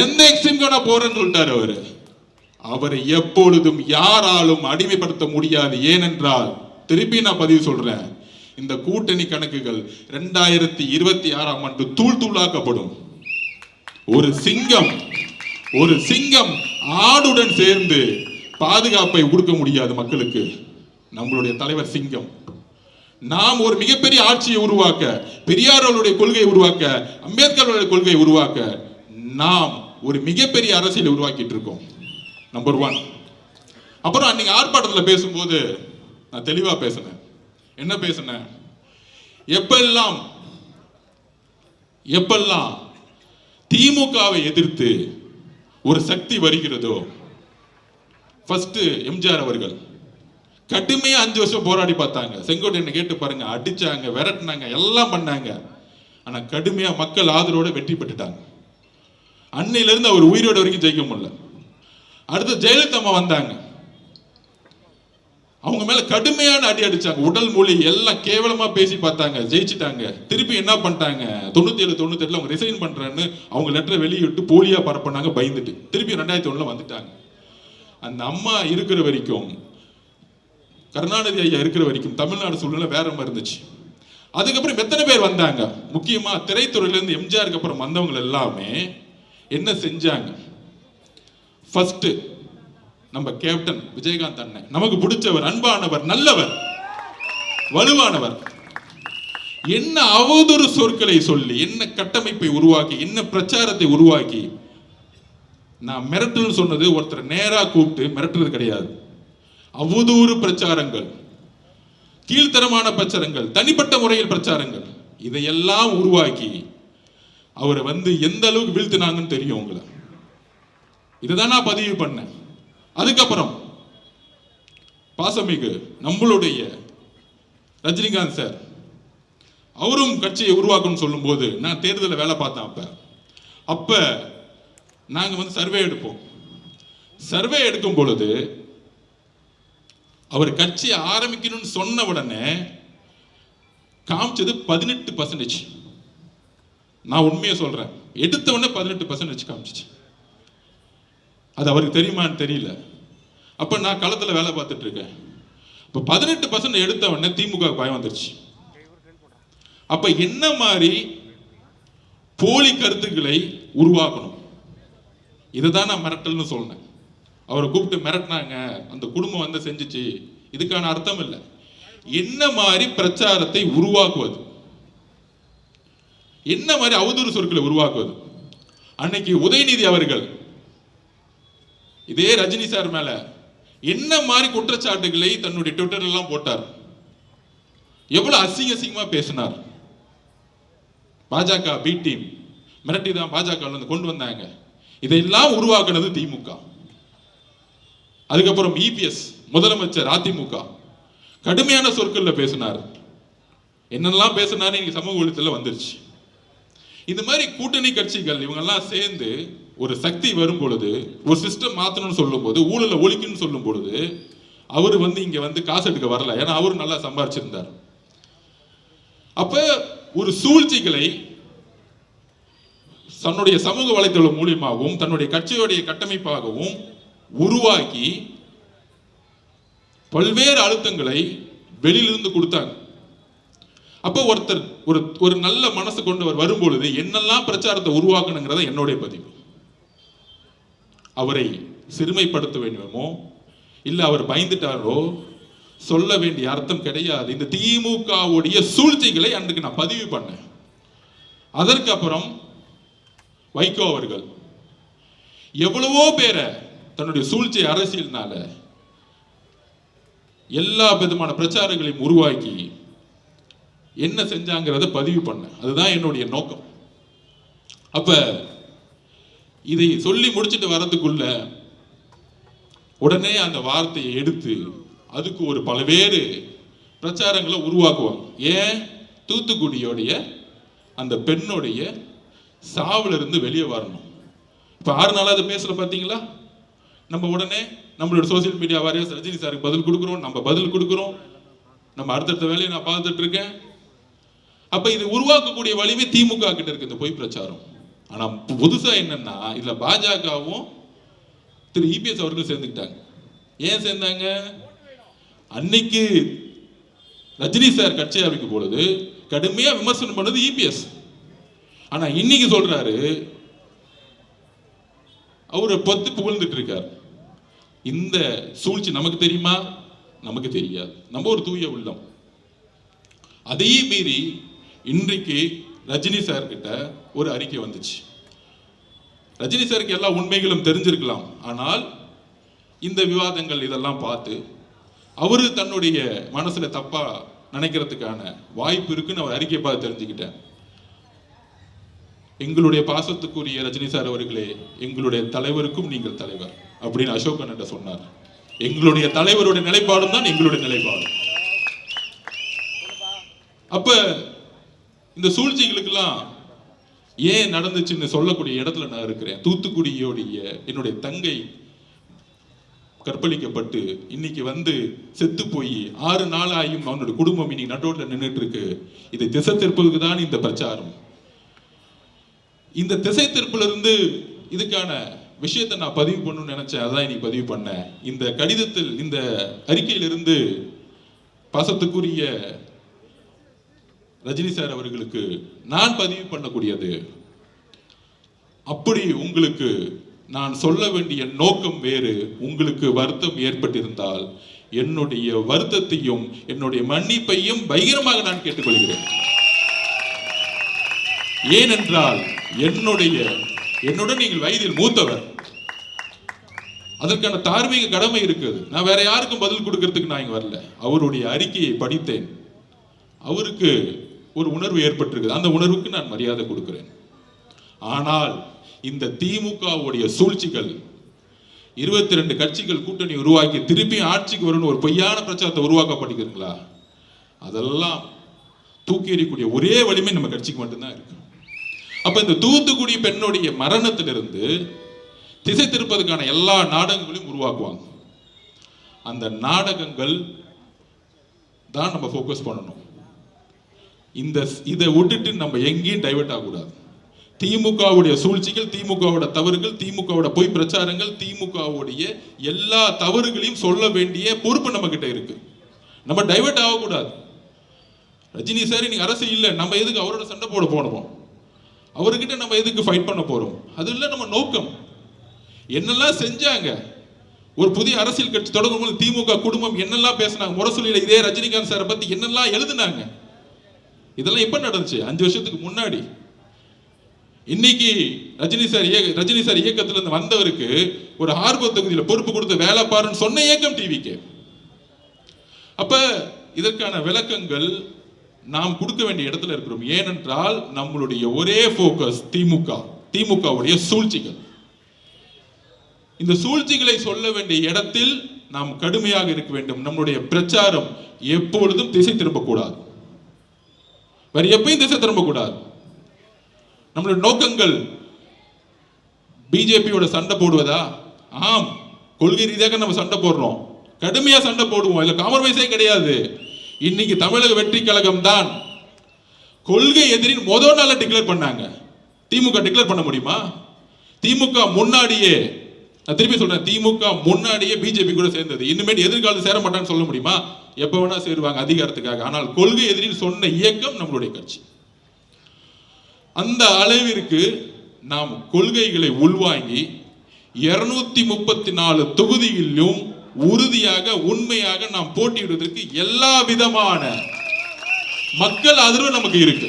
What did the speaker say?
எந்த எக்ஸ்ட்ரீம்க்கு நான் போறேன்னு சொல்லிட்டாரு அவரு. அவரை எப்பொழுதும் யாராலும் அடிமைப்படுத்த முடியாது. ஏனென்றால் திருப்பி நான் பதிவு சொல்றேன், இந்த கூட்டணி கணக்குகள் 2026ஆம் ஆண்டு தூள் தூளாக்கப்படும். ஒரு சிங்கம் ஆடுடன் சேர்ந்து பாதுகாப்பை கொடுக்க முடியாது மக்களுக்கு. நம்மளுடைய தலைவர் சிங்கம். நாம் ஒரு மிகப்பெரிய ஆட்சியை உருவாக்க, பெரியார் அவருடைய கொள்கையை உருவாக்க, அம்பேத்கர் அவருடைய கொள்கையை உருவாக்க நாம் ஒரு மிகப்பெரிய அரசியலை உருவாக்கிட்டு இருக்கோம். நம்பர் 1. அப்புறம் அன்னைக்கு ஆர்ப்பாட்டத்தில் பேசும்போது நான் தெளிவா பேசினேன். என்ன பேசினேன்? எப்பெல்லாம் திமுகவை எதிர்த்து ஒரு சக்தி வருகிறதோ, ஃபர்ஸ்ட் எம்ஜிஆர் அவர்கள் கடுமையா 5 வருஷம் போராடி பார்த்தாங்க. செங்கோட்டையனை கேட்டு பாருங்க, அடிச்சாங்க, விரட்டினாங்க, எல்லாம் பண்ணாங்க. ஆனா கடுமையா மக்கள் ஆதரவோட வெற்றி பெற்றுட்டாங்க. அன்னையில இருந்து அவர் உயிரோட வரைக்கும் ஜெயிக்க முடியல. அடுத்து ஜெயலலிதா அம்மா வந்தாங்க. அவங்க மேல கடுமையான அடி அடிச்சாங்க. உடல் மொழி எல்லாம் கேவலமா பேசி பார்த்தாங்க, ஜெயிச்சிட்டாங்க. திருப்பி என்ன பண்ணிட்டாங்க? 97, 98 அவங்க ரிசைன் பண்றேன்னு அவங்க லெட்டரை வெளியிட்டு போலியா பரப்பினாங்க. பயந்துட்டு திருப்பி 2001 வந்துட்டாங்க. அந்த அம்மா இருக்கிற வரைக்கும், கருணாநிதி ஐயா இருக்கிற வரைக்கும் தமிழ்நாடு சூழ்நிலை வேற மாதிரி இருந்துச்சு. அதுக்கப்புறம் எத்தனை பேர் வந்தாங்க? முக்கியமா திரைத்துறையில இருந்து எம்ஜிஆருக்கு அப்புறம் வந்தவங்க எல்லாமே என்ன செஞ்சாங்க? ஃபர்ஸ்ட் நம்ம கேப்டன் விஜயகாந்த் அண்ணன் நமக்கு பிடிச்சவர், அன்பானவர், நல்லவர், வலுவானவர். என்ன அவதூறு சொற்களை சொல்லி, என்ன கட்டமைப்பை உருவாக்கி, என்ன பிரச்சாரத்தை உருவாக்கி, நான் மிரட்டல் சொன்னது ஒருத்தர் நேரா கூப்பிட்டு மிரட்டுறது கிடையாது. அவதூறு பிரச்சாரங்கள், கீழ்த்தரமான பிரச்சாரங்கள், தனிப்பட்ட முறையில் பிரச்சாரங்கள், இதையெல்லாம் உருவாக்கி அவரை எந்த அளவுக்கு வீழ்த்தினாங்கன்னு தெரியும் உங்களை. இதுதான் நான் பதிவு பண்ணேன். அதுக்கப்புறம் பாசமிகு நம்மளுடைய ரஜினிகாந்த் சார், அவரும் கட்சியை உருவாக்கணும்னு சொல்லும் போது நான் தேர்தலில் வேலை பார்த்தேன். அப்ப நாங்க சர்வே எடுப்போம். சர்வே எடுக்கும் பொழுது அவர் கட்சியை ஆரம்பிக்கணும்னு சொன்ன உடனே காமிச்சது 18%. நான் உண்மையை சொல்றேன், எடுத்த உடனே 18% காமிச்சிச்சு. அது அவருக்கு தெரியுமான்னு தெரியல. அப்ப நான் களத்துல வேலை பார்த்துட்டு இருக்கேன். இப்ப 18% எடுத்த உடனே திமுக பயம் வந்துருச்சு. அப்ப என்ன மாதிரி போலி கருத்துக்களை உருவாக்கணும், இதுதான் நான் மிரட்டல்னு சொன்னேன். அவரை கூப்பிட்டு மிரட்டினாங்க, அந்த குடும்பம் செஞ்சுச்சு, இதுக்கான அர்த்தம் இல்லை. என்ன மாதிரி பிரச்சாரத்தை உருவாக்குவது, என்ன மாதிரி அவதூறு சொற்களை உருவாக்குவது. அன்னைக்கு உதயநிதி அவர்கள் இதே ரஜினி சார் மேல என்ன மாதிரி குற்றச்சாட்டுகளை தன்னுடைய ட்விட்டர் எல்லாம் போட்டார், எவ்வளவு அசிங்கமா பேசினார். பாஜக பி டீம் மிரட்டி தான் பாஜக கொண்டு வந்தாங்க. இதையெல்லாம் உருவாக்குனது திமுக. அதுக்கப்புறம் இபிஎஸ் முதலமைச்சர் அதிமுக கடுமையான சொற்கள்ல பேசினார். என்னெல்லாம் பேசினாரு இன்னைக்கு சமூக ஊடகத்துல வந்துருச்சு. இந்த மாதிரி கூட்டணி கட்சிகள் இவங்கெல்லாம் சேர்ந்து ஒரு சக்தி வரும் பொழுது, ஒரு சிஸ்டம் மாத்தணும்னு சொல்லும் போது, ஊழலை ஒழிக்கணும்னு சொல்லும் பொழுது, அவர் இங்க காசு எடுக்க வரல. ஏன்னா அவரு நல்லா சம்பாரிச்சிருந்தார். அப்ப ஒரு சூழ்ச்சிகளை தன்னுடைய சமூக வலைதளம் மூலியமாகவும் தன்னுடைய கட்சியுடைய கட்டமைப்பாகவும் உருவாக்கி பல்வேறு அழுத்தங்களை வெளியிலிருந்து கொடுத்தாங்க. அப்போ ஒருத்தர் ஒரு நல்ல மனசு கொண்டவர் வரும்பொழுது என்னெல்லாம் பிரச்சாரத்தை உருவாக்கணுங்கிறத என்னுடைய பதிவு. அவரை சிறுமைப்படுத்த வேண்டுமோ இல்ல அவர் பயந்துட்டாரோ சொல்ல வேண்டிய அர்த்தம் கிடையாது. இந்த திமுகவுடைய சூழ்ச்சிகளை அன்றைக்கு நான் பதிவு பண்ணேன். அதற்கு அப்புறம் வைகோ அவர்கள் எவ்வளவோ பேரை தன்னுடைய சூழ்ச்சி அரசியல்னால எல்லா விதமான பிரச்சாரங்களையும் உருவாக்கி என்ன செஞ்சாங்கிறத பதிவு பண்ண. அதுதான் என்னுடைய நோக்கம். அப்ப இதை சொல்லி முடிச்சுட்டு வரதுக்குள்ள உடனே அந்த வார்த்தையை எடுத்து அதுக்கு ஒரு பல்வேறு பிரச்சாரங்களை உருவாக்குவாங்க. ஏன்? தூத்துக்குடியோடைய அந்த பெண்ணுடைய சாவுல இருந்து வெளியே வரணும். இப்ப 6 நாளா அதை பேசல பாத்தீங்களா? நம்ம உடனே நம்மளோட சோசியல் மீடியா வாரியா ரஜினி சாருக்கு பதில் கொடுக்குறோம், நம்ம பதில் கொடுக்குறோம், நம்ம அடுத்தடுத்த வேலையை நான் பார்த்துட்டு இருக்கேன். அப்ப இது உருவாக்கக்கூடிய வலிமை திமுக கிட்ட இருக்கு. இந்த பொய் பிரச்சாரம் ஆனா புதுசா என்னன்னா இதுல பாஜகவும் திரு இபிஎஸ் அவர்கள் சேர்ந்துக்கிட்டாங்க. ஏன் சேர்ந்தாங்க? அன்னைக்கு ரஜினி சார் கட்சி ஆரம்பிக்கும் பொழுது கடுமையா விமர்சனம் பண்ணது இபிஎஸ். ஆனா இன்னைக்கு சொல்றாரு, அவரை பத்தி புகழ்ந்துட்டு இருக்கார். இந்த சூழ்ச்சி நமக்கு தெரியுமா? நமக்கு தெரியாது. நம்ம ஒரு தூய உள்ளம். அதையும் மீறி இன்றைக்கு ரஜினி சார் கிட்ட ஒரு அறிக்கை வந்துச்சு. ரஜினி சாருக்கு எல்லா உண்மைகளும் தெரிஞ்சிருக்கலாம். ஆனால் இந்த விவாதங்கள் இதெல்லாம் பார்த்து அவரு தன்னுடைய மனசுல தப்பா நினைக்கிறதுக்கான வாய்ப்பு இருக்குன்னு அவர் அறிக்கை பார்த்து தெரிஞ்சுக்கிட்டேன். எங்களுடைய பாசத்துக்குரிய ரஜினி சார் அவர்களே, எங்களுடைய தலைவருக்கும் நீங்கள் தலைவர் அப்படின்னு அசோகன் என்ற சொன்னார். எங்களுடைய தலைவருடைய நிலைப்பாடும் தான் எங்களுடைய நிலைப்பாடு. அப்ப இந்த சூழ்ச்சிகளுக்கெல்லாம் ஏன் நடந்துச்சுன்னு சொல்லக்கூடிய இடத்துல நான் இருக்கிறேன். தூத்துக்குடியோடைய என்னுடைய தங்கை கற்பழிக்கப்பட்டு இன்னைக்கு வந்து செத்து போய் 6 நாள் ஆயும் அவனுடைய குடும்பம் இன்னைக்கு நட்டோட்ல நின்றுட்டு இருக்கு. இதை திசை திருப்பதுக்கு தான் இந்த பிரச்சாரம். இந்த திசை திருப்புல இருந்து இதுக்கான விஷயத்தை நான் பதிவு பண்ணணும்னு நினைச்சேன். அதான் இன்னைக்கு பதிவு பண்ணேன். இந்த கடிதத்தில், இந்த அறிக்கையிலிருந்து பாசத்துக்குரிய ரஜினி சார் அவர்களுக்கு நான் பதிவு பண்ணக்கூடியது, அப்படி உங்களுக்கு நான் சொல்ல வேண்டிய நோக்கம் வேறு, உங்களுக்கு வருத்தம் ஏற்பட்டிருந்தால் என்னுடைய வருத்தத்தையும் என்னுடைய மன்னிப்பையும் பகிரமாக நான் கேட்டுக்கொள்கிறேன். ஏனென்றால் என்னுடன் நீங்கள் வயதில் மூத்தவர், அதற்கான தார்மீக கடமை இருக்குது. நான் வேற யாருக்கும் பதில் கொடுக்கறதுக்கு நான் இங்க வரல. அவருடைய அறிக்கையை படித்தேன். அவருக்கு ஒரு உணர்வு ஏற்பட்டிருக்குது. அந்த உணர்வுக்கு நான் மரியாதை கொடுக்கிறேன். ஆனால் இந்த திமுகவுடைய சூழ்ச்சிகள், 22 கட்சிகள் கூட்டணி உருவாக்கி திருப்பி ஆட்சிக்கு வரணும் ஒரு பொய்யான பிரச்சாரத்தை உருவாக்கப்படுகிறீங்களா? அதெல்லாம் தூக்கி எறியக்கூடிய ஒரே வலிமை நம்ம கட்சிக்கு மட்டும்தான் இருக்கு. அப்ப இந்த தூத்துக்குடி பெண்ணுடைய மரணத்திலிருந்து திசை திருப்பதற்கான எல்லா நாடகங்களையும் உருவாக்குவாங்க. அந்த நாடகங்கள் தான் நம்ம ஃபோக்கஸ் பண்ணணும். இதை விட்டுட்டு நம்ம எங்கேயும் டைவர்ட் ஆகக்கூடாது. திமுகவுடைய சூழ்ச்சிகள், திமுகவோட தவறுகள், திமுகவோட பொய் பிரச்சாரங்கள், திமுகவுடைய எல்லா தவறுகளையும் சொல்ல வேண்டிய பொறுப்பு நம்ம கிட்ட இருக்கு. நம்ம டைவர்ட் ஆகக்கூடாது. ரஜினி சார் நீங்க அரசு இல்லை, நம்ம எதுக்கு அவரோட சண்டை போட போனோம்? அவர்கிட்ட நம்ம எதுக்கு ஃபைட் பண்ண போறோம்? அது இல்லை நம்ம நோக்கம். என்னெல்லாம் செஞ்சாங்க, ஒரு புதிய அரசியல் கட்சி தொடங்கும் போது திமுக குடும்பம் என்னெல்லாம் பேசினாங்க, முரசொலியில இதே ரஜினிகாந்த் சாரை பத்தி என்னெல்லாம் எழுதுனாங்க. இதெல்லாம் எப்ப நடந்துச்சு? 5 வருஷத்துக்கு முன்னாடி. இன்னைக்கு ரஜினி சார் இயக்கத்துல இருந்து வந்தவருக்கு ஒரு ஆர்வ தொகுதியில பொறுப்பு கொடுத்து வேலை பாருன்னு சொன்ன இயக்கம் டிவிக்கு. அப்ப இதற்கான விளக்கங்கள் நாம் கொடுக்க வேண்டிய இடத்துல இருக்கிறோம். ஏனென்றால் நம்மளுடைய ஒரே போக்கஸ் திமுகவுடைய சூழ்ச்சிகள். இந்த சூழ்ச்சிகளை சொல்ல வேண்டிய இடத்தில் நாம் கடுமையாக இருக்க வேண்டும். நம்முடைய பிரச்சாரம் எப்பொழுதும் திசை திரும்பக்கூடாது. வேற எப்பயும் திசை திரும்பக்கூடாது. நம்மளுடைய நோக்கங்கள் பிஜேபியோட சண்டை போடுவதா? ஆம், கொள்கை ரீதியாக நம்ம சண்டை போடுறோம், கடுமையா சண்டை போடுவோம். இல்ல காம்ப்ரமைஸே கிடையாது. இன்னைக்கு தமிழக வெற்றி கழகம் தான் கொள்கை எதிரின் முதல் நாள டிக்ளேர் பண்ணாங்க. திமுக டிக்ளேர் பண்ண முடியுமா? திமுக முன்னாடியே, நான் திருப்பி சொல்றேன், திமுக முன்னாடியே பிஜேபி கூட சேர்ந்தது. இனிமேல் எதிர்காலத்தில் சேர மாட்டான்னு சொல்ல முடியுமா? எப்ப வேணா சேருவாங்க அதிகாரத்துக்காக. ஆனால் கொள்கை எதிரின்னு சொன்ன இயக்கம் நம்மளுடைய கட்சி. அந்த அளவிற்கு நாம் கொள்கைகளை உள்வாங்கி 234 தொகுதிகளிலும் உறுதியாக உண்மையாக நாம் போட்டியிடுவதற்கு எல்லா விதமான மக்கள் ஆதரவு நமக்கு இருக்கு.